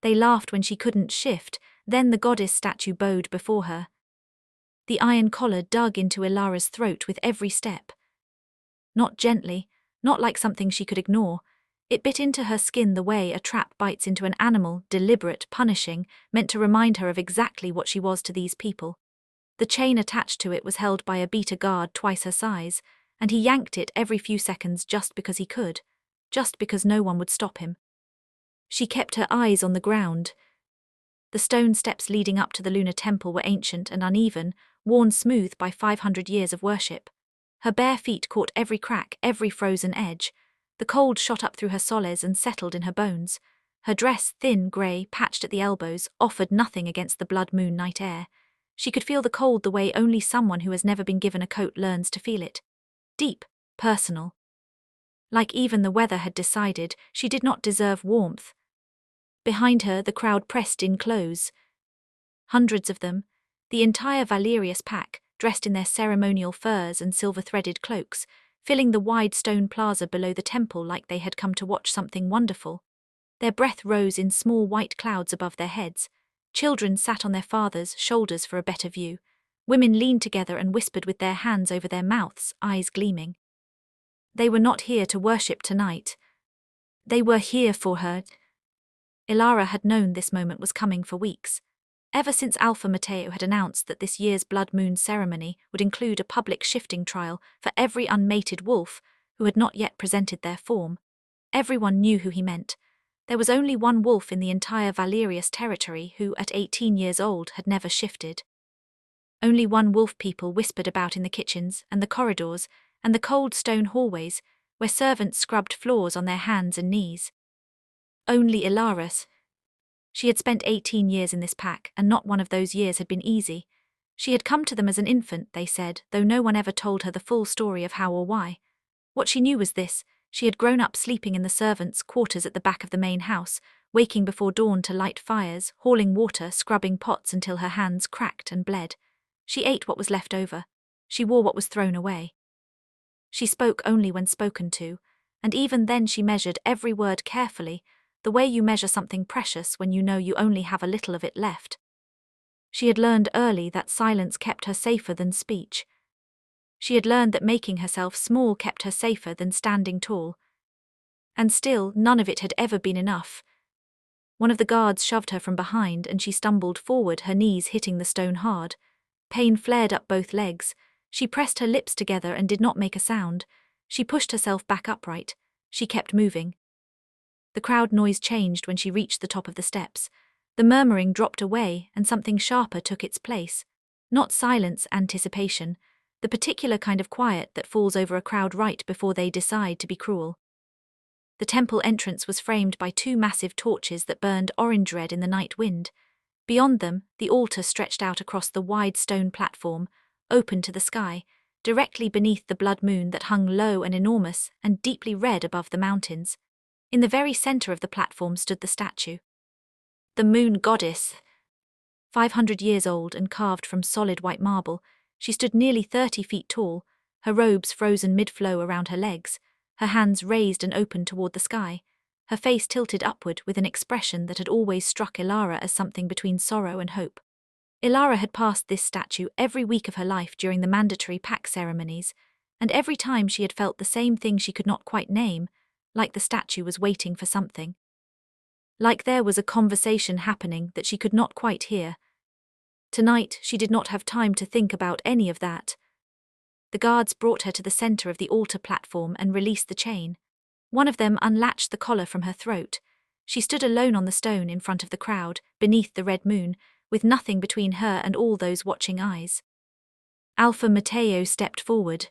They laughed when she couldn't shift, then the goddess statue bowed before her. The iron collar dug into Ilara's throat with every step. Not gently, not like something she could ignore. It bit into her skin the way a trap bites into an animal, deliberate, punishing, meant to remind her of exactly what she was to these people. The chain attached to it was held by a beater guard twice her size, and he yanked it every few seconds just because he could, just because no one would stop him. She kept her eyes on the ground. The stone steps leading up to the lunar temple were ancient and uneven, worn smooth by 500 years of worship. Her bare feet caught every crack, every frozen edge. The cold shot up through her soles and settled in her bones. Her dress, thin, grey, patched at the elbows, offered nothing against the blood moon night air. She could feel the cold the way only someone who has never been given a coat learns to feel it. Deep, personal. Like even the weather had decided, she did not deserve warmth. Behind her, the crowd pressed in close. Hundreds of them, the entire Valerius pack, dressed in their ceremonial furs and silver-threaded cloaks, filling the wide stone plaza below the temple like they had come to watch something wonderful. Their breath rose in small white clouds above their heads. Children sat on their fathers' shoulders for a better view. Women leaned together and whispered with their hands over their mouths, eyes gleaming. They were not here to worship tonight. They were here for her. Ilara had known this moment was coming for weeks. Ever since Alpha Mateo had announced that this year's blood moon ceremony would include a public shifting trial for every unmated wolf who had not yet presented their form. Everyone knew who he meant. There was only one wolf in the entire Valerius territory who, at 18 years old, had never shifted. Only one wolf people whispered about in the kitchens and the corridors and the cold stone hallways where servants scrubbed floors on their hands and knees. Only Ilaris. She had spent 18 years in this pack, and not one of those years had been easy. She had come to them as an infant, they said, though no one ever told her the full story of how or why. What she knew was this: she had grown up sleeping in the servants' quarters at the back of the main house, waking before dawn to light fires, hauling water, scrubbing pots until her hands cracked and bled. She ate what was left over. She wore what was thrown away. She spoke only when spoken to, and even then she measured every word carefully, the way you measure something precious when you know you only have a little of it left. She had learned early that silence kept her safer than speech. She had learned that making herself small kept her safer than standing tall. And still, none of it had ever been enough. One of the guards shoved her from behind and she stumbled forward, her knees hitting the stone hard. Pain flared up both legs. She pressed her lips together and did not make a sound. She pushed herself back upright. She kept moving. The crowd noise changed when she reached the top of the steps. The murmuring dropped away and something sharper took its place. Not silence, anticipation. The particular kind of quiet that falls over a crowd right before they decide to be cruel. The temple entrance was framed by 2 massive torches that burned orange red in the night wind. Beyond them, the altar stretched out across the wide stone platform, open to the sky, directly beneath the blood moon that hung low and enormous and deeply red above the mountains. In the very center of the platform stood the statue. The moon goddess. 500 years old and carved from solid white marble, she stood nearly 30 feet tall, her robes frozen mid-flow around her legs, her hands raised and open toward the sky, her face tilted upward with an expression that had always struck Ilara as something between sorrow and hope. Ilara had passed this statue every week of her life during the mandatory pack ceremonies, and every time she had felt the same thing she could not quite name, like the statue was waiting for something. Like there was a conversation happening that she could not quite hear. Tonight, she did not have time to think about any of that. The guards brought her to the center of the altar platform and released the chain. One of them unlatched the collar from her throat. She stood alone on the stone in front of the crowd, beneath the red moon, with nothing between her and all those watching eyes. Alpha Mateo stepped forward.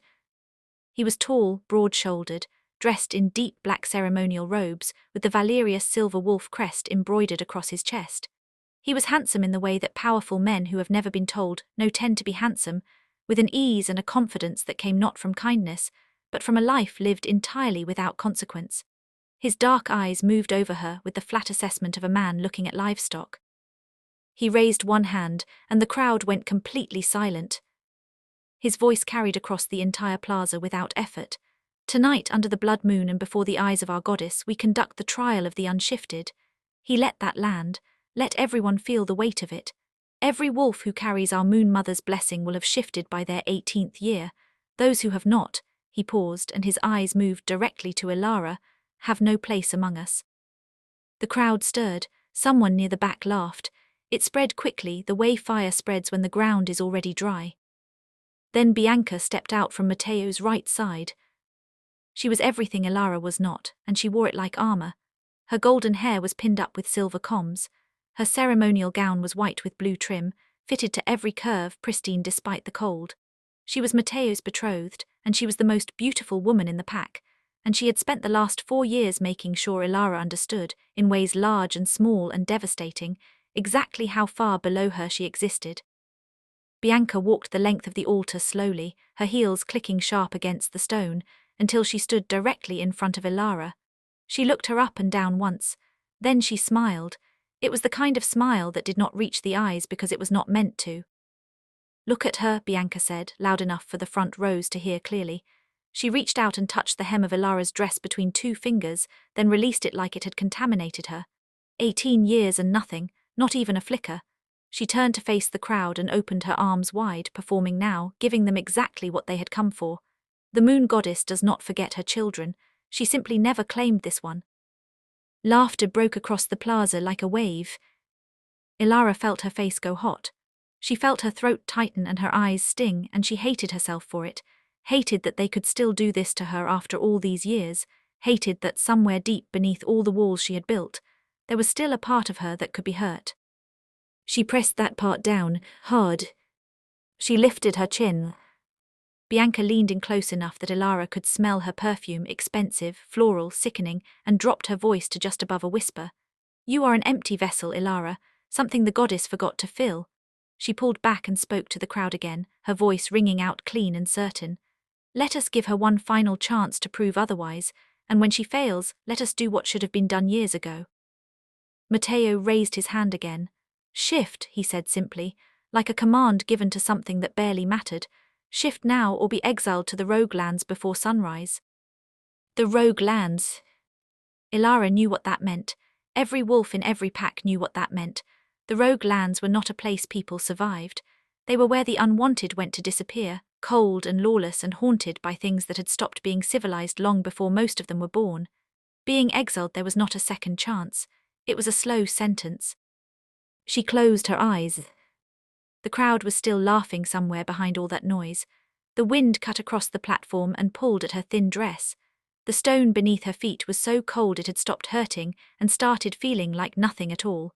He was tall, broad-shouldered, dressed in deep black ceremonial robes, with the Valerius silver wolf crest embroidered across his chest. He was handsome in the way that powerful men who have never been told no tend to be handsome, with an ease and a confidence that came not from kindness, but from a life lived entirely without consequence. His dark eyes moved over her with the flat assessment of a man looking at livestock. He raised one hand, and the crowd went completely silent. His voice carried across the entire plaza without effort. Tonight, under the blood moon and before the eyes of our goddess, we conduct the trial of the unshifted. He let that land, let everyone feel the weight of it. Every wolf who carries our Moon Mother's blessing will have shifted by their 18th year. Those who have not, he paused and his eyes moved directly to Ilara, have no place among us. The crowd stirred, someone near the back laughed. It spread quickly, the way fire spreads when the ground is already dry. Then Bianca stepped out from Matteo's right side. She was everything Ilara was not, and she wore it like armor. Her golden hair was pinned up with silver combs. Her ceremonial gown was white with blue trim, fitted to every curve, pristine despite the cold. She was Matteo's betrothed, and she was the most beautiful woman in the pack, and she had spent the last 4 years making sure Ilara understood, in ways large and small and devastating, exactly how far below her she existed. Bianca walked the length of the altar slowly, her heels clicking sharp against the stone, until she stood directly in front of Ilara. She looked her up and down once. Then she smiled. It was the kind of smile that did not reach the eyes because it was not meant to. "Look at her," Bianca said, loud enough for the front rows to hear clearly. She reached out and touched the hem of Ilara's dress between 2 fingers, then released it like it had contaminated her. 18 years and nothing, not even a flicker. She turned to face the crowd and opened her arms wide, performing now, giving them exactly what they had come for. The moon goddess does not forget her children. She simply never claimed this one. Laughter broke across the plaza like a wave. Ilara felt her face go hot. She felt her throat tighten and her eyes sting, and she hated herself for it. Hated that they could still do this to her after all these years. Hated that somewhere deep beneath all the walls she had built, there was still a part of her that could be hurt. She pressed that part down, hard. She lifted her chin. Bianca leaned in close enough that Ilara could smell her perfume, expensive, floral, sickening, and dropped her voice to just above a whisper. "You are an empty vessel, Ilara, something the goddess forgot to fill." She pulled back and spoke to the crowd again, her voice ringing out clean and certain. "Let us give her one final chance to prove otherwise, and when she fails, let us do what should have been done years ago." Matteo raised his hand again. "Shift," he said simply, like a command given to something that barely mattered. "Shift now or be exiled to the rogue lands before sunrise." The rogue lands. Ilara knew what that meant. Every wolf in every pack knew what that meant. The rogue lands were not a place people survived. They were where the unwanted went to disappear, cold and lawless and haunted by things that had stopped being civilized long before most of them were born. Being exiled there was not a second chance. It was a slow sentence. She closed her eyes. The crowd was still laughing somewhere behind all that noise. The wind cut across the platform and pulled at her thin dress. The stone beneath her feet was so cold it had stopped hurting and started feeling like nothing at all.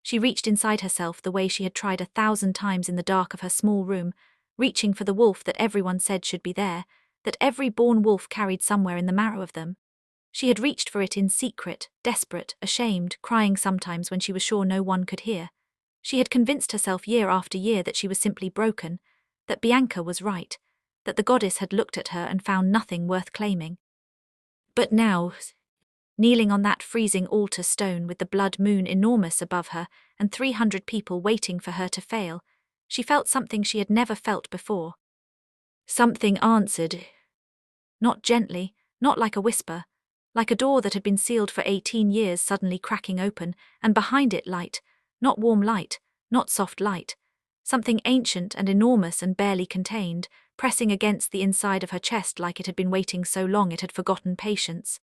She reached inside herself the way she had tried 1,000 times in the dark of her small room, reaching for the wolf that everyone said should be there, that every born wolf carried somewhere in the marrow of them. She had reached for it in secret, desperate, ashamed, crying sometimes when she was sure no one could hear. She had convinced herself year after year that she was simply broken, that Bianca was right, that the goddess had looked at her and found nothing worth claiming. But now, kneeling on that freezing altar stone with the blood moon enormous above her and 300 people waiting for her to fail, she felt something she had never felt before. Something answered. Not gently, not like a whisper, like a door that had been sealed for 18 years suddenly cracking open, and behind it light, not warm light, not soft light, something ancient and enormous and barely contained, pressing against the inside of her chest like it had been waiting so long it had forgotten patience.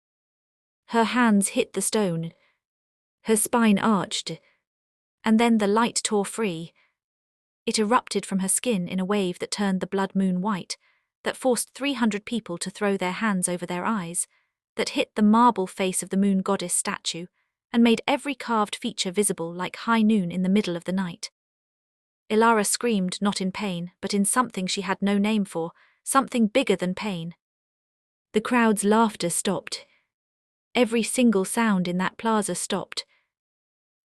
Her hands hit the stone. Her spine arched. And then the light tore free. It erupted from her skin in a wave that turned the blood moon white, that forced 300 people to throw their hands over their eyes, that hit the marble face of the moon goddess statue, and made every carved feature visible like high noon in the middle of the night. Ilara screamed not in pain, but in something she had no name for, something bigger than pain. The crowd's laughter stopped. Every single sound in that plaza stopped.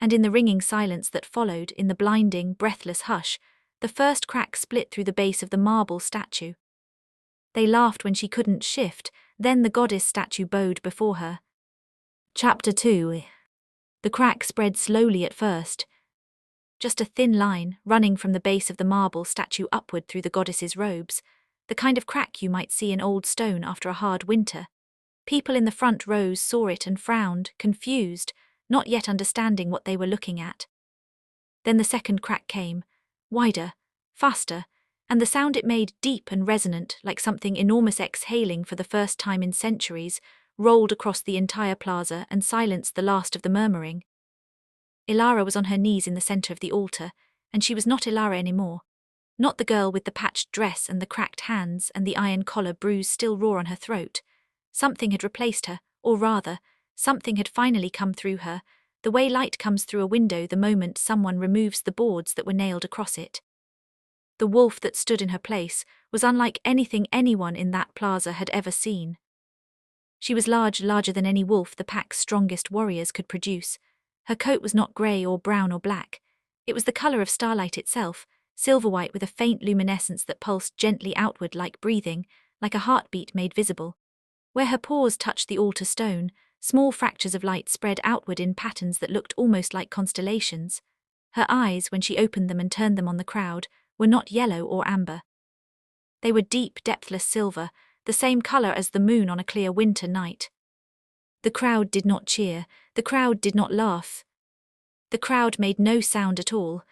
And in the ringing silence that followed, in the blinding, breathless hush, the first crack split through the base of the marble statue. They laughed when she couldn't shift, then the goddess statue bowed before her. Chapter 2. The crack spread slowly at first. Just a thin line, running from the base of the marble statue upward through the goddess's robes, the kind of crack you might see in old stone after a hard winter. People in the front rows saw it and frowned, confused, not yet understanding what they were looking at. Then the second crack came, wider, faster, and the sound it made, deep and resonant, like something enormous exhaling for the first time in centuries, rolled across the entire plaza and silenced the last of the murmuring. Ilara was on her knees in the center of the altar, and she was not Ilara anymore. Not the girl with the patched dress and the cracked hands and the iron collar bruise still raw on her throat. Something had replaced her, or rather, something had finally come through her, the way light comes through a window the moment someone removes the boards that were nailed across it. The wolf that stood in her place was unlike anything anyone in that plaza had ever seen. She was larger than any wolf the pack's strongest warriors could produce. Her coat was not grey or brown or black. It was the colour of starlight itself, silver-white with a faint luminescence that pulsed gently outward like breathing, like a heartbeat made visible. Where her paws touched the altar stone, small fractures of light spread outward in patterns that looked almost like constellations. Her eyes, when she opened them and turned them on the crowd, were not yellow or amber. They were deep, depthless silver, the same colour as the moon on a clear winter night. The crowd did not cheer, the crowd did not laugh. The crowd made no sound at all.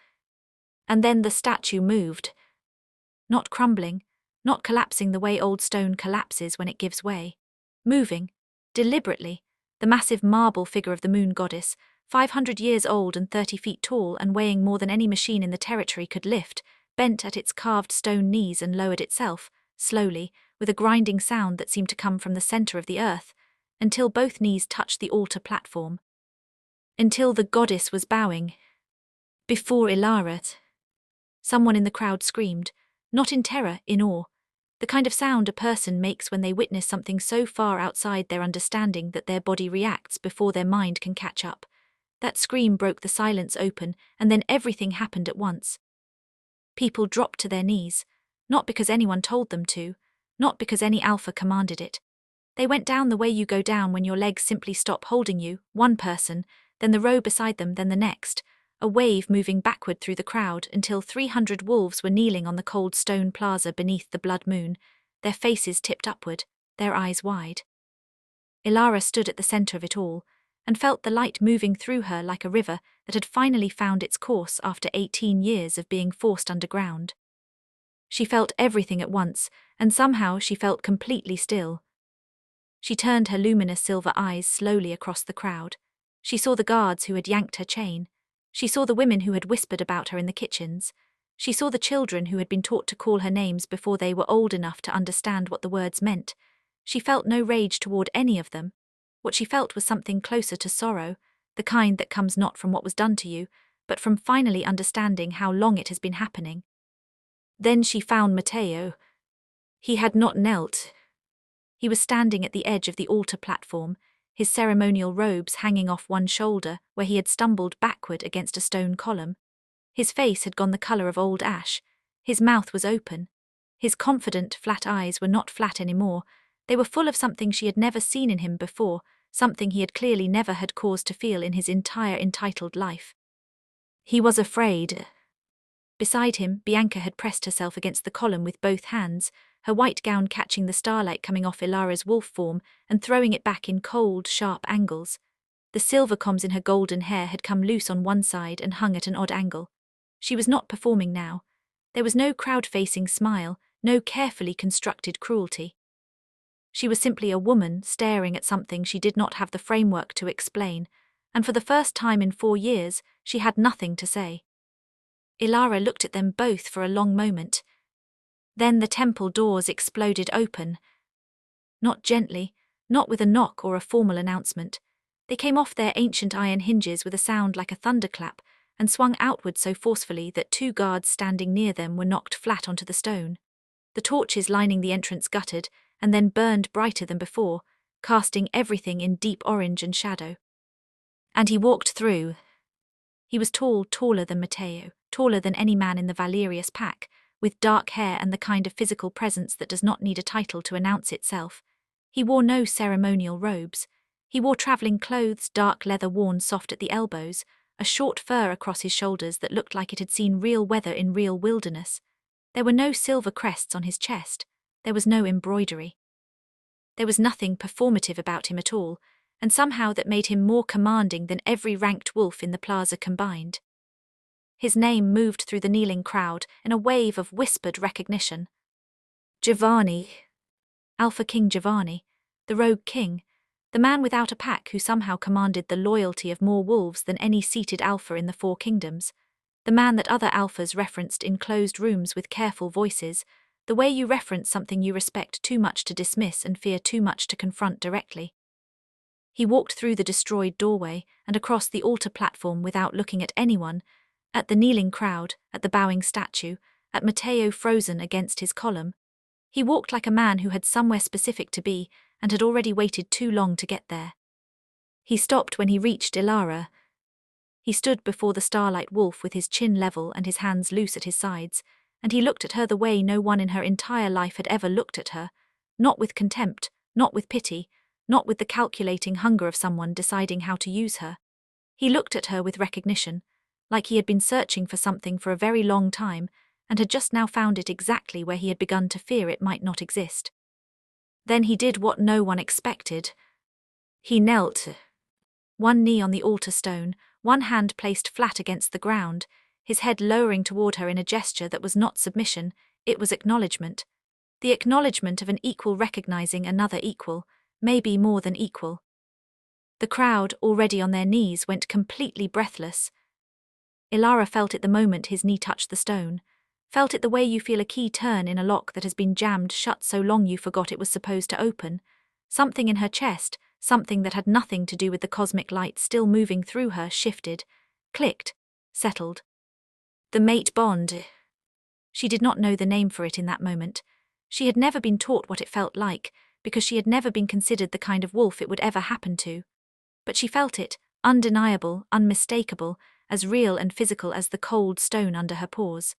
And then the statue moved. Not crumbling, not collapsing the way old stone collapses when it gives way. Moving, deliberately, the massive marble figure of the moon goddess, 500 years old and 30 feet tall and weighing more than any machine in the territory could lift, bent at its carved stone knees and lowered itself, slowly, with a grinding sound that seemed to come from the center of the earth, until both knees touched the altar platform. Until the goddess was bowing. Before Ilara. Someone in the crowd screamed, not in terror, in awe, the kind of sound a person makes when they witness something so far outside their understanding that their body reacts before their mind can catch up. That scream broke the silence open, and then everything happened at once. People dropped to their knees, not because anyone told them to, not because any alpha commanded it. They went down the way you go down when your legs simply stop holding you, one person, then the row beside them, then the next, a wave moving backward through the crowd until 300 wolves were kneeling on the cold stone plaza beneath the blood moon, their faces tipped upward, their eyes wide. Ilara stood at the center of it all, and felt the light moving through her like a river that had finally found its course after 18 years of being forced underground. She felt everything at once, and somehow she felt completely still. She turned her luminous silver eyes slowly across the crowd. She saw the guards who had yanked her chain. She saw the women who had whispered about her in the kitchens. She saw the children who had been taught to call her names before they were old enough to understand what the words meant. She felt no rage toward any of them. What she felt was something closer to sorrow, the kind that comes not from what was done to you, but from finally understanding how long it has been happening. Then she found Matteo. He had not knelt. He was standing at the edge of the altar platform, his ceremonial robes hanging off one shoulder where he had stumbled backward against a stone column. His face had gone the color of old ash. His mouth was open. His confident, flat eyes were not flat anymore. They were full of something she had never seen in him before, something he had clearly never had cause to feel in his entire entitled life. He was afraid. Beside him, Bianca had pressed herself against the column with both hands, her white gown catching the starlight coming off Ilara's wolf form and throwing it back in cold, sharp angles. The silver combs in her golden hair had come loose on one side and hung at an odd angle. She was not performing now. There was no crowd-facing smile, no carefully constructed cruelty. She was simply a woman staring at something she did not have the framework to explain, and for the first time in 4 years, she had nothing to say. Ilara looked at them both for a long moment. Then the temple doors exploded open. Not gently, not with a knock or a formal announcement. They came off their ancient iron hinges with a sound like a thunderclap and swung outward so forcefully that 2 guards standing near them were knocked flat onto the stone. The torches lining the entrance guttered and then burned brighter than before, casting everything in deep orange and shadow. And he walked through. He was tall, taller than Matteo, taller than any man in the Valerius pack, with dark hair and the kind of physical presence that does not need a title to announce itself. He wore no ceremonial robes. He wore travelling clothes, dark leather worn soft at the elbows, a short fur across his shoulders that looked like it had seen real weather in real wilderness. There were no silver crests on his chest. There was no embroidery. There was nothing performative about him at all, and somehow that made him more commanding than every ranked wolf in the plaza combined. His name moved through the kneeling crowd in a wave of whispered recognition. Giovanni. Alpha King Giovanni, the rogue king, the man without a pack who somehow commanded the loyalty of more wolves than any seated alpha in the Four Kingdoms, the man that other alphas referenced in closed rooms with careful voices, the way you reference something you respect too much to dismiss and fear too much to confront directly. He walked through the destroyed doorway and across the altar platform without looking at anyone, at the kneeling crowd, at the bowing statue, at Matteo frozen against his column. He walked like a man who had somewhere specific to be and had already waited too long to get there. He stopped when he reached Ilara. He stood before the starlight wolf with his chin level and his hands loose at his sides, and he looked at her the way no one in her entire life had ever looked at her, not with contempt, not with pity, not with the calculating hunger of someone deciding how to use her. He looked at her with recognition, like he had been searching for something for a very long time and had just now found it exactly where he had begun to fear it might not exist. Then he did what no one expected. He knelt, one knee on the altar stone, one hand placed flat against the ground, his head lowering toward her in a gesture that was not submission, it was acknowledgement. The acknowledgement of an equal recognizing another equal, maybe more than equal. The crowd, already on their knees, went completely breathless. Ilara felt it the moment his knee touched the stone, felt it the way you feel a key turn in a lock that has been jammed shut so long you forgot it was supposed to open. Something in her chest, something that had nothing to do with the cosmic light still moving through her, shifted, clicked, settled. The mate bond. She did not know the name for it in that moment. She had never been taught what it felt like, because she had never been considered the kind of wolf it would ever happen to. But she felt it, undeniable, unmistakable, as real and physical as the cold stone under her paws.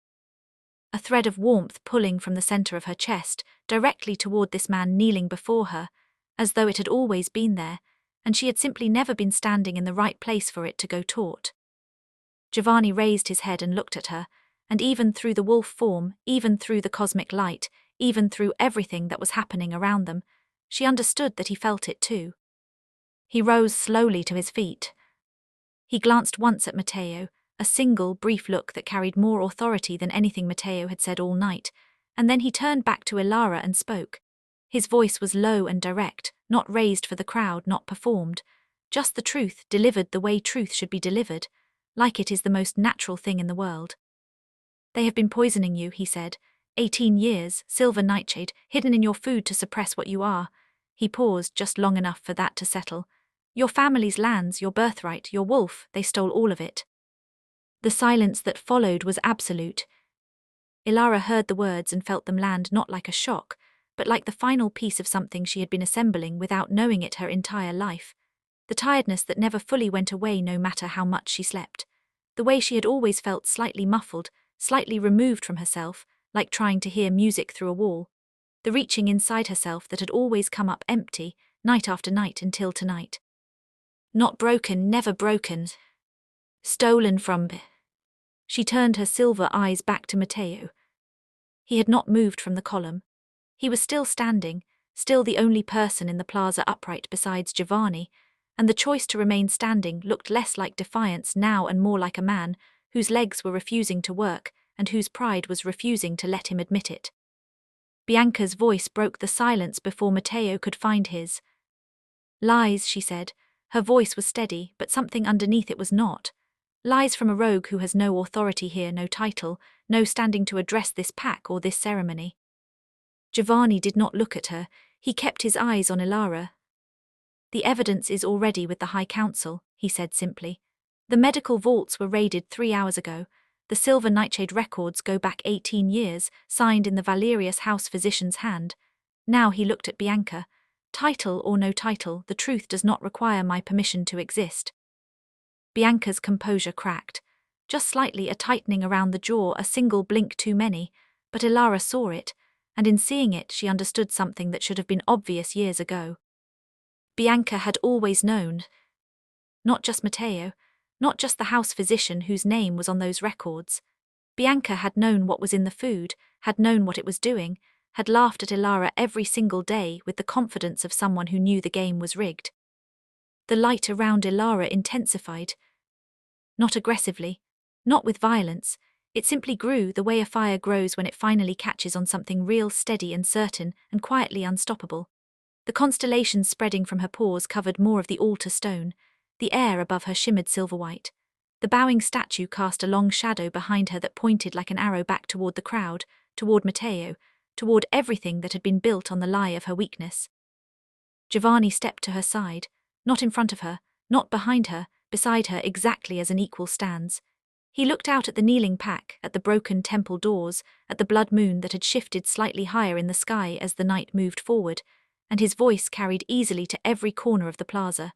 A thread of warmth pulling from the center of her chest, directly toward this man kneeling before her, as though it had always been there, and she had simply never been standing in the right place for it to go taut. Giovanni raised his head and looked at her, and even through the wolf form, even through the cosmic light, even through everything that was happening around them, she understood that he felt it too. He rose slowly to his feet. He glanced once at Matteo, a single, brief look that carried more authority than anything Matteo had said all night, and then he turned back to Ilara and spoke. His voice was low and direct, not raised for the crowd, not performed, just the truth delivered the way truth should be delivered, like it is the most natural thing in the world. They have been poisoning you, he said. 18 years, silver nightshade, hidden in your food to suppress what you are. He paused just long enough for that to settle. Your family's lands, your birthright, your wolf, they stole all of it. The silence that followed was absolute. Ilara heard the words and felt them land not like a shock, but like the final piece of something she had been assembling without knowing it her entire life. The tiredness that never fully went away no matter how much she slept. The way she had always felt slightly muffled, slightly removed from herself, like trying to hear music through a wall. The reaching inside herself that had always come up empty, night after night until tonight. Not broken, never broken. Stolen from. She turned her silver eyes back to Matteo. He had not moved from the column. He was still standing, still the only person in the plaza upright besides Giovanni, and the choice to remain standing looked less like defiance now and more like a man whose legs were refusing to work and whose pride was refusing to let him admit it. Bianca's voice broke the silence before Matteo could find his. Lies, she said. Her voice was steady, but something underneath it was not. Lies from a rogue who has no authority here, no title, no standing to address this pack or this ceremony. Giovanni did not look at her. He kept his eyes on Ilara. The evidence is already with the High Council, he said simply. The medical vaults were raided 3 hours ago. The silver nightshade records go back 18 years, signed in the Valerius house physician's hand. Now he looked at Bianca. Title or no title, the truth does not require my permission to exist. Bianca's composure cracked. Just slightly, a tightening around the jaw, a single blink too many, but Ilara saw it, and in seeing it she understood something that should have been obvious years ago. Bianca had always known. Not just Matteo, not just the house physician whose name was on those records. Bianca had known what was in the food, had known what it was doing, had laughed at Ilara every single day with the confidence of someone who knew the game was rigged. The light around Ilara intensified. Not aggressively, not with violence, it simply grew the way a fire grows when it finally catches on something real, steady and certain, and quietly unstoppable. The constellations spreading from her pores covered more of the altar stone. The air above her shimmered silver-white. The bowing statue cast a long shadow behind her that pointed like an arrow back toward the crowd, toward Matteo, toward everything that had been built on the lie of her weakness. Giovanni stepped to her side, not in front of her, not behind her, beside her exactly as an equal stands. He looked out at the kneeling pack, at the broken temple doors, at the blood moon that had shifted slightly higher in the sky as the night moved forward, and his voice carried easily to every corner of the plaza.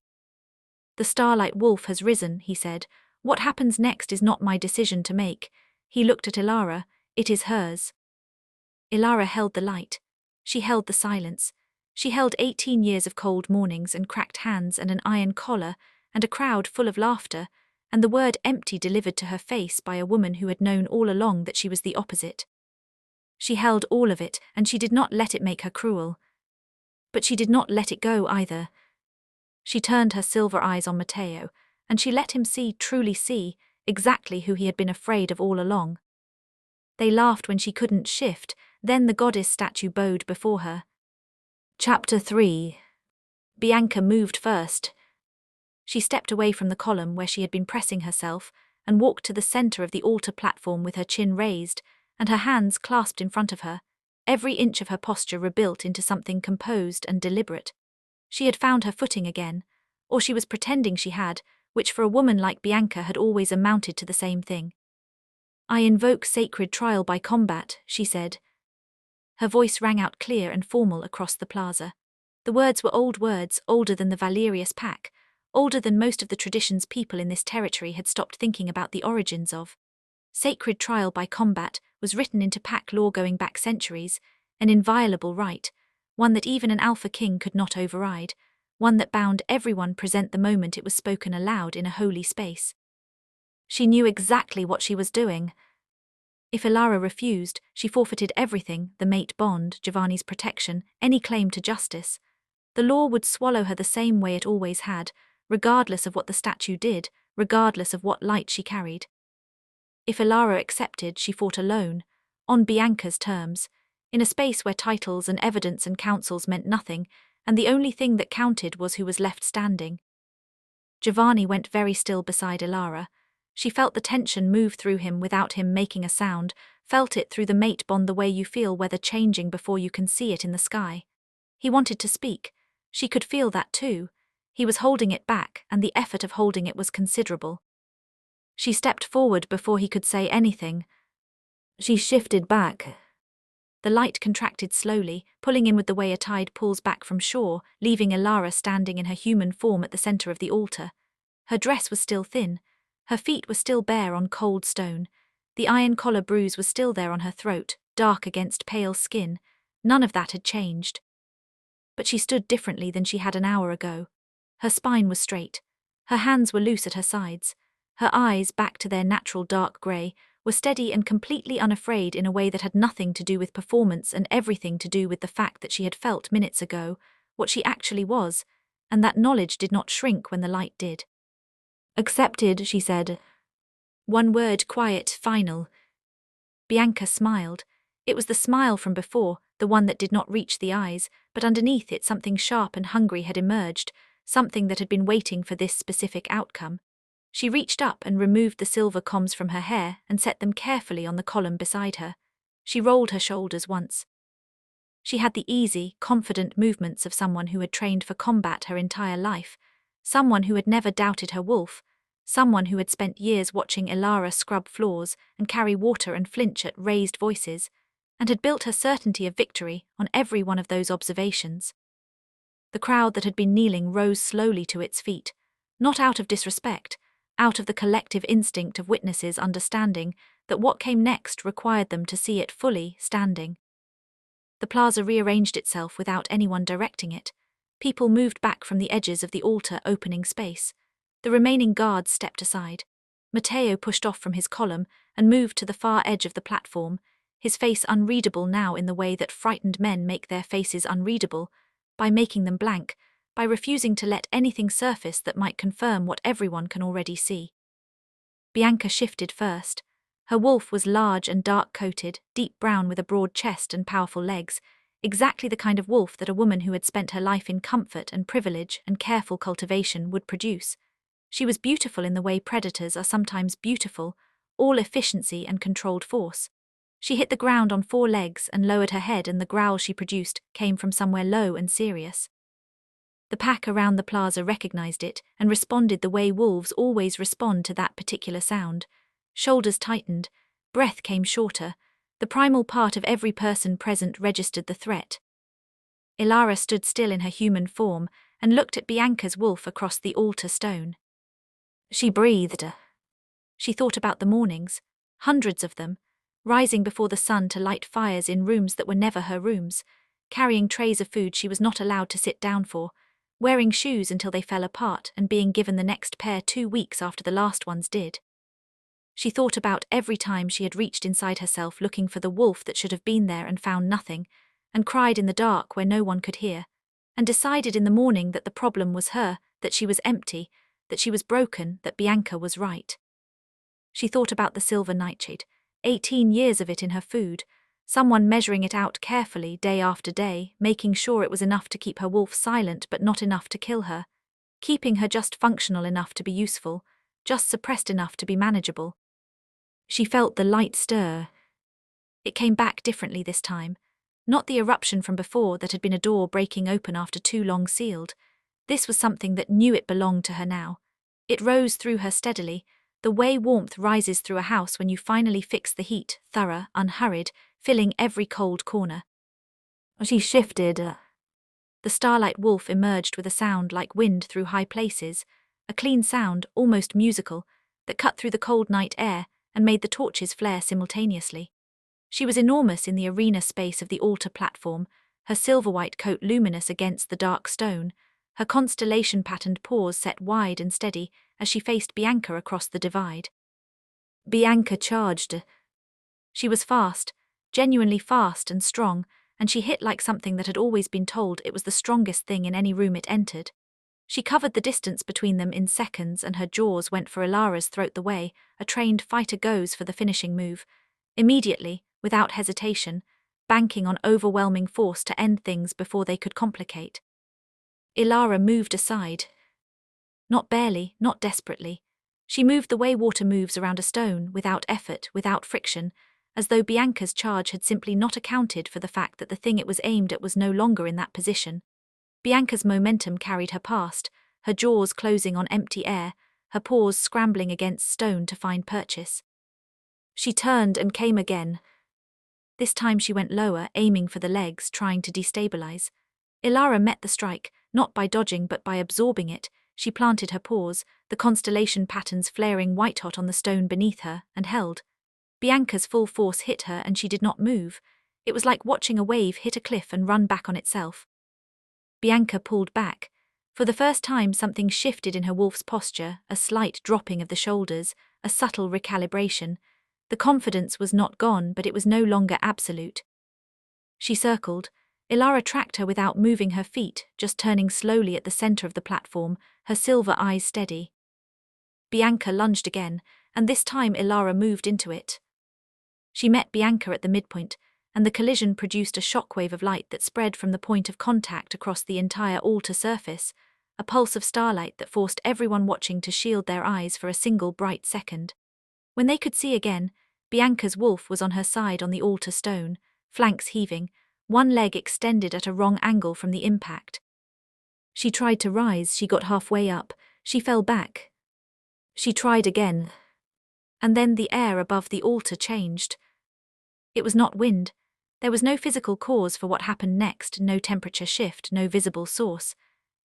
"The starlight wolf has risen," he said. "What happens next is not my decision to make." He looked at Ilara. "It is hers." Ilara held the light. She held the silence. She held 18 years of cold mornings and cracked hands and an iron collar, and a crowd full of laughter, and the word empty delivered to her face by a woman who had known all along that she was the opposite. She held all of it, and she did not let it make her cruel. But she did not let it go either. She turned her silver eyes on Matteo, and she let him see, truly see, exactly who he had been afraid of all along. They laughed when she couldn't shift, then the goddess statue bowed before her. Chapter 3. Bianca moved first. She stepped away from the column where she had been pressing herself and walked to the center of the altar platform with her chin raised and her hands clasped in front of her, every inch of her posture rebuilt into something composed and deliberate. She had found her footing again, or she was pretending she had, which for a woman like Bianca had always amounted to the same thing. "I invoke sacred trial by combat," she said. Her voice rang out clear and formal across the plaza. The words were old words, older than the Valerius Pack, older than most of the traditions people in this territory had stopped thinking about the origins of. Sacred trial by combat was written into Pack law going back centuries, an inviolable right, one that even an alpha king could not override, one that bound everyone present the moment it was spoken aloud in a holy space. She knew exactly what she was doing. If Ilara refused, she forfeited everything, the mate bond, Giovanni's protection, any claim to justice. The law would swallow her the same way it always had, regardless of what the statue did, regardless of what light she carried. If Ilara accepted, she fought alone, on Bianca's terms, in a space where titles and evidence and counsels meant nothing, and the only thing that counted was who was left standing. Giovanni went very still beside Ilara. She felt the tension move through him without him making a sound, felt it through the mate bond the way you feel weather changing before you can see it in the sky. He wanted to speak. She could feel that too. He was holding it back, and the effort of holding it was considerable. She stepped forward before he could say anything. She shifted back. The light contracted slowly, pulling in with the way a tide pulls back from shore, leaving Ilara standing in her human form at the center of the altar. Her dress was still thin. Her feet were still bare on cold stone. The iron collar bruise was still there on her throat, dark against pale skin. None of that had changed. But she stood differently than she had an hour ago. Her spine was straight. Her hands were loose at her sides. Her eyes, back to their natural dark grey, were steady and completely unafraid in a way that had nothing to do with performance and everything to do with the fact that she had felt minutes ago what she actually was, and that knowledge did not shrink when the light did. "Accepted," she said. One word, quiet, final. Bianca smiled. It was the smile from before, the one that did not reach the eyes, but underneath it something sharp and hungry had emerged, something that had been waiting for this specific outcome. She reached up and removed the silver combs from her hair and set them carefully on the column beside her. She rolled her shoulders once. She had the easy, confident movements of someone who had trained for combat her entire life, someone who had never doubted her wolf, someone who had spent years watching Ilara scrub floors and carry water and flinch at raised voices, and had built her certainty of victory on every one of those observations. The crowd that had been kneeling rose slowly to its feet, not out of disrespect, out of the collective instinct of witnesses understanding that what came next required them to see it fully, standing. The plaza rearranged itself without anyone directing it. People moved back from the edges of the altar opening space. The remaining guards stepped aside. Matteo pushed off from his column and moved to the far edge of the platform, his face unreadable now in the way that frightened men make their faces unreadable, by making them blank, by refusing to let anything surface that might confirm what everyone can already see. Bianca shifted first. Her wolf was large and dark-coated, deep brown with a broad chest and powerful legs, exactly the kind of wolf that a woman who had spent her life in comfort and privilege and careful cultivation would produce. She was beautiful in the way predators are sometimes beautiful, all efficiency and controlled force. She hit the ground on 4 legs and lowered her head, and the growl she produced came from somewhere low and serious. The pack around the plaza recognized it and responded the way wolves always respond to that particular sound. Shoulders tightened, breath came shorter. The primal part of every person present registered the threat. Ilara stood still in her human form and looked at Bianca's wolf across the altar stone. She breathed. She thought about the mornings, hundreds of them, rising before the sun to light fires in rooms that were never her rooms, carrying trays of food she was not allowed to sit down for, wearing shoes until they fell apart and being given the next pair 2 weeks after the last ones did. She thought about every time she had reached inside herself looking for the wolf that should have been there and found nothing, and cried in the dark where no one could hear, and decided in the morning that the problem was her, that she was empty, that she was broken, that Bianca was right. She thought about the silver nightshade, 18 years of it in her food, someone measuring it out carefully day after day, making sure it was enough to keep her wolf silent but not enough to kill her, keeping her just functional enough to be useful, just suppressed enough to be manageable. She felt the light stir. It came back differently this time, not the eruption from before that had been a door breaking open after too long sealed. This was something that knew it belonged to her now. It rose through her steadily, the way warmth rises through a house when you finally fix the heat, thorough, unhurried, filling every cold corner. She shifted. The starlight wolf emerged with a sound like wind through high places, a clean sound, almost musical, that cut through the cold night air and made the torches flare simultaneously. She was enormous in the arena space of the altar platform, her silver-white coat luminous against the dark stone, her constellation-patterned paws set wide and steady as she faced Bianca across the divide. Bianca charged. She was fast, genuinely fast and strong, and she hit like something that had always been told it was the strongest thing in any room it entered. She covered the distance between them in seconds, and her jaws went for Ilara's throat the way a trained fighter goes for the finishing move, immediately, without hesitation, banking on overwhelming force to end things before they could complicate. Ilara moved aside. Not barely, not desperately. She moved the way water moves around a stone, without effort, without friction, as though Bianca's charge had simply not accounted for the fact that the thing it was aimed at was no longer in that position. Bianca's momentum carried her past, her jaws closing on empty air, her paws scrambling against stone to find purchase. She turned and came again. This time she went lower, aiming for the legs, trying to destabilize. Ilara met the strike, not by dodging but by absorbing it. She planted her paws, the constellation patterns flaring white-hot on the stone beneath her, and held. Bianca's full force hit her and she did not move. It was like watching a wave hit a cliff and run back on itself. Bianca pulled back. For the first time something shifted in her wolf's posture, a slight dropping of the shoulders, a subtle recalibration. The confidence was not gone, but it was no longer absolute. She circled. Ilara tracked her without moving her feet, just turning slowly at the center of the platform, her silver eyes steady. Bianca lunged again, and this time Ilara moved into it. She met Bianca at the midpoint, and the collision produced a shockwave of light that spread from the point of contact across the entire altar surface, a pulse of starlight that forced everyone watching to shield their eyes for a single bright second. When they could see again, Bianca's wolf was on her side on the altar stone, flanks heaving, one leg extended at a wrong angle from the impact. She tried to rise, she got halfway up, she fell back. She tried again. And then the air above the altar changed. It was not wind. There was no physical cause for what happened next, no temperature shift, no visible source.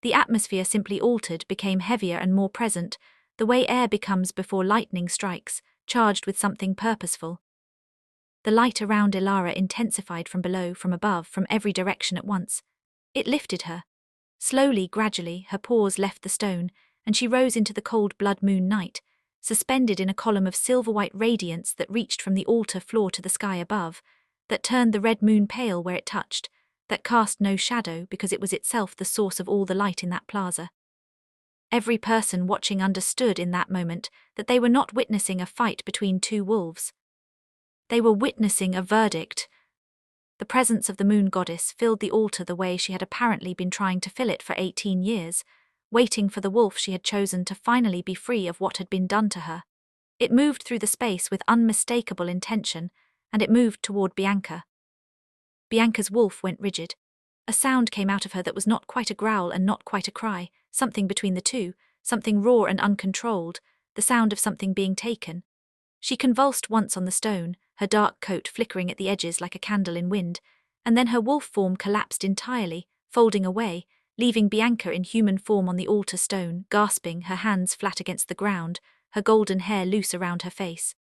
The atmosphere simply altered, became heavier and more present, the way air becomes before lightning strikes, charged with something purposeful. The light around Ilara intensified from below, from above, from every direction at once. It lifted her. Slowly, gradually, her paws left the stone, and she rose into the cold blood moon night, suspended in a column of silver-white radiance that reached from the altar floor to the sky above, that turned the red moon pale where it touched, that cast no shadow because it was itself the source of all the light in that plaza. Every person watching understood in that moment that they were not witnessing a fight between two wolves. They were witnessing a verdict. The presence of the moon goddess filled the altar the way she had apparently been trying to fill it for 18 years, waiting for the wolf she had chosen to finally be free of what had been done to her. It moved through the space with unmistakable intention, and it moved toward Bianca. Bianca's wolf went rigid. A sound came out of her that was not quite a growl and not quite a cry, something between the two, something raw and uncontrolled, the sound of something being taken. She convulsed once on the stone, her dark coat flickering at the edges like a candle in wind, and then her wolf form collapsed entirely, folding away, leaving Bianca in human form on the altar stone, gasping, her hands flat against the ground, her golden hair loose around her face.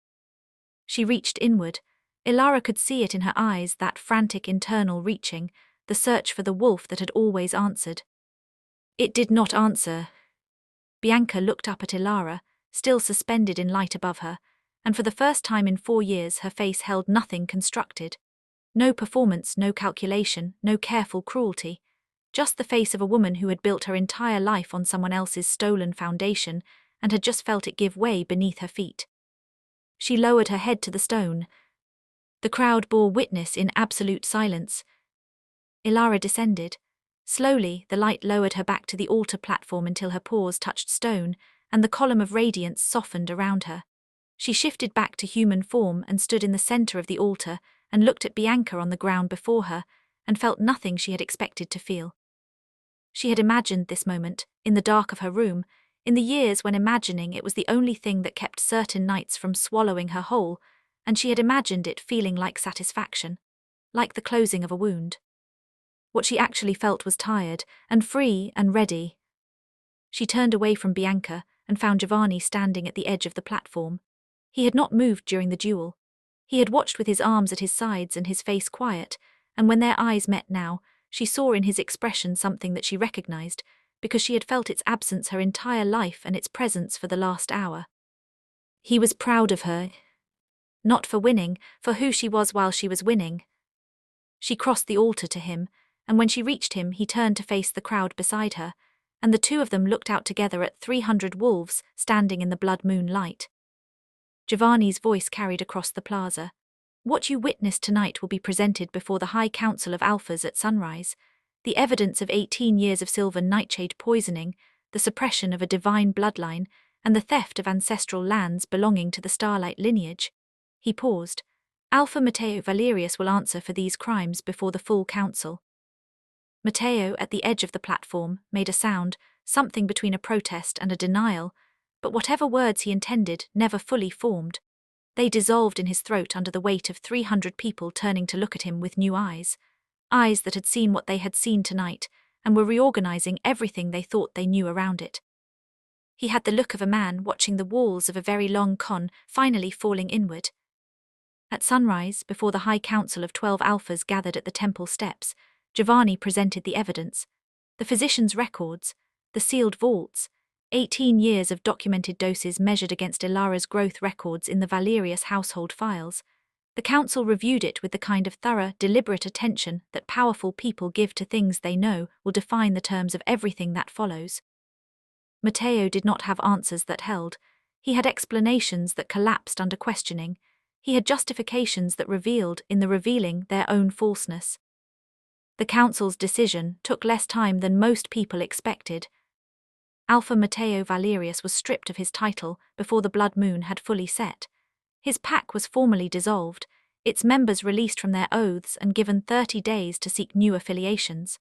She reached inward. Ilara could see it in her eyes, that frantic internal reaching, the search for the wolf that had always answered. It did not answer. Bianca looked up at Ilara, still suspended in light above her, and for the first time in 4 years her face held nothing constructed. No performance, no calculation, no careful cruelty. Just the face of a woman who had built her entire life on someone else's stolen foundation and had just felt it give way beneath her feet. She lowered her head to the stone. The crowd bore witness in absolute silence. Ilara descended. Slowly, the light lowered her back to the altar platform until her paws touched stone, and the column of radiance softened around her. She shifted back to human form and stood in the center of the altar and looked at Bianca on the ground before her and felt nothing she had expected to feel. She had imagined this moment, in the dark of her room, in the years when imagining it was the only thing that kept certain nights from swallowing her whole, and she had imagined it feeling like satisfaction, like the closing of a wound. What she actually felt was tired, and free, and ready. She turned away from Bianca and found Giovanni standing at the edge of the platform. He had not moved during the duel. He had watched with his arms at his sides and his face quiet, and when their eyes met now, she saw in his expression something that she recognized, because she had felt its absence her entire life and its presence for the last hour. He was proud of her. Not for winning, for who she was while she was winning. She crossed the altar to him, and when she reached him he turned to face the crowd beside her, and the two of them looked out together at 300 wolves standing in the blood moon light. Giovanni's voice carried across the plaza. What you witnessed tonight will be presented before the High Council of Alphas at sunrise. The evidence of 18 years of silver nightshade poisoning, the suppression of a divine bloodline, and the theft of ancestral lands belonging to the Starlight lineage. He paused. Alpha Matteo Valerius will answer for these crimes before the full council. Matteo, at the edge of the platform, made a sound, something between a protest and a denial, but whatever words he intended never fully formed. They dissolved in his throat under the weight of 300 people turning to look at him with new eyes. Eyes that had seen what they had seen tonight, and were reorganizing everything they thought they knew around it. He had the look of a man watching the walls of a very long con finally falling inward. At sunrise, before the High Council of 12 Alphas gathered at the temple steps, Giovanni presented the evidence. The physician's records, the sealed vaults, 18 years of documented doses measured against Ilara's growth records in the Valerius household files. The council reviewed it with the kind of thorough, deliberate attention that powerful people give to things they know will define the terms of everything that follows. Matteo did not have answers that held. He had explanations that collapsed under questioning. He had justifications that revealed, in the revealing, their own falseness. The council's decision took less time than most people expected. Alpha Matteo Valerius was stripped of his title before the blood moon had fully set. His pack was formally dissolved, its members released from their oaths and given 30 days to seek new affiliations.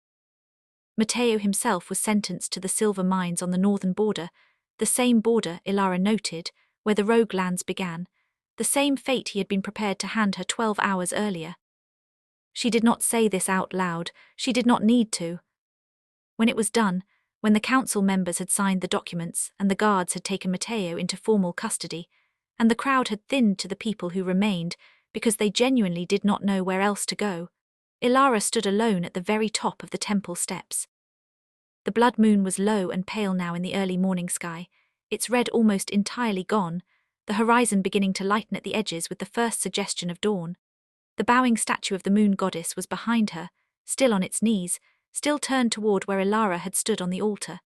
Matteo himself was sentenced to the silver mines on the northern border, the same border, Ilara noted, where the rogue lands began, the same fate he had been prepared to hand her 12 hours earlier. She did not say this out loud, she did not need to. When it was done, when the council members had signed the documents and the guards had taken Matteo into formal custody, and the crowd had thinned to the people who remained because they genuinely did not know where else to go, Ilara stood alone at the very top of the temple steps. The blood moon was low and pale now in the early morning sky, its red almost entirely gone, the horizon beginning to lighten at the edges with the first suggestion of dawn. The bowing statue of the moon goddess was behind her, still on its knees, still turned toward where Ilara had stood on the altar.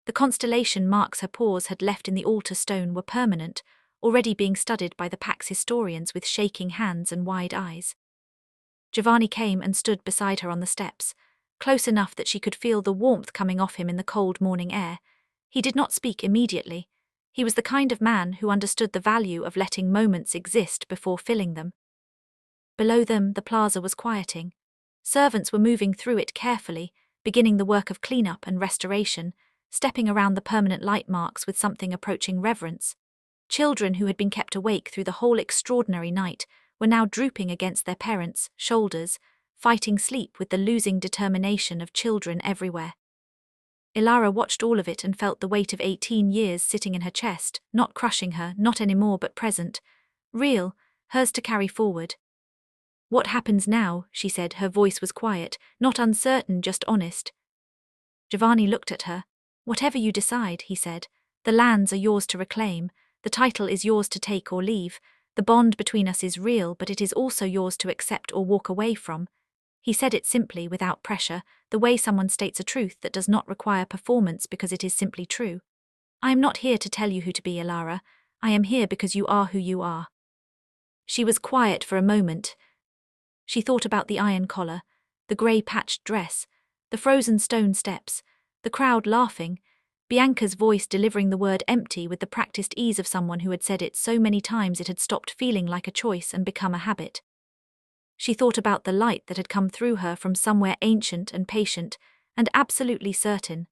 The constellation marks her paws had left in the altar stone were permanent, already being studied by the pack's historians with shaking hands and wide eyes. Giovanni came and stood beside her on the steps, close enough that she could feel the warmth coming off him in the cold morning air. He did not speak immediately. He was the kind of man who understood the value of letting moments exist before filling them. Below them, the plaza was quieting. Servants were moving through it carefully, beginning the work of cleanup and restoration, stepping around the permanent light marks with something approaching reverence. Children who had been kept awake through the whole extraordinary night were now drooping against their parents' shoulders, fighting sleep with the losing determination of children everywhere. Ilara watched all of it and felt the weight of 18 years sitting in her chest, not crushing her, not anymore but present, real, hers to carry forward. "What happens now?" she said. Her voice was quiet, not uncertain, just honest. Giovanni looked at her. "Whatever you decide," he said. "The lands are yours to reclaim, the title is yours to take or leave, the bond between us is real, but it is also yours to accept or walk away from." He said it simply, without pressure, the way someone states a truth that does not require performance because it is simply true. "I am not here to tell you who to be, Ilara. I am here because you are who you are." She was quiet for a moment. She thought about the iron collar, the grey-patched dress, the frozen stone steps, the crowd laughing, Bianca's voice delivering the word empty with the practiced ease of someone who had said it so many times it had stopped feeling like a choice and become a habit. She thought about the light that had come through her from somewhere ancient and patient, and absolutely certain.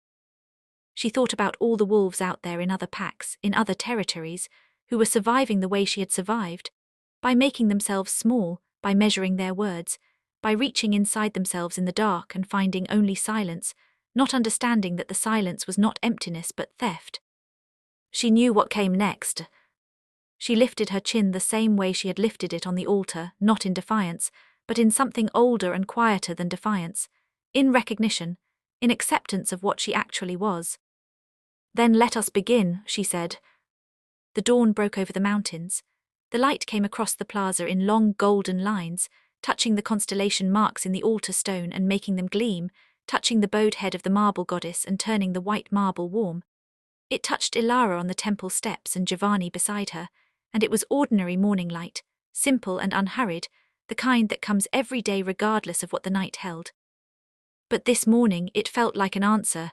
She thought about all the wolves out there in other packs, in other territories, who were surviving the way she had survived, by making themselves small, by measuring their words, by reaching inside themselves in the dark and finding only silence, not understanding that the silence was not emptiness but theft. She knew what came next. She lifted her chin the same way she had lifted it on the altar, not in defiance, but in something older and quieter than defiance, in recognition, in acceptance of what she actually was. "Then let us begin," she said. The dawn broke over the mountains. The light came across the plaza in long golden lines, touching the constellation marks in the altar stone and making them gleam, touching the bowed head of the marble goddess and turning the white marble warm. It touched Ilara on the temple steps and Giovanni beside her, and it was ordinary morning light, simple and unhurried, the kind that comes every day regardless of what the night held. But this morning it felt like an answer,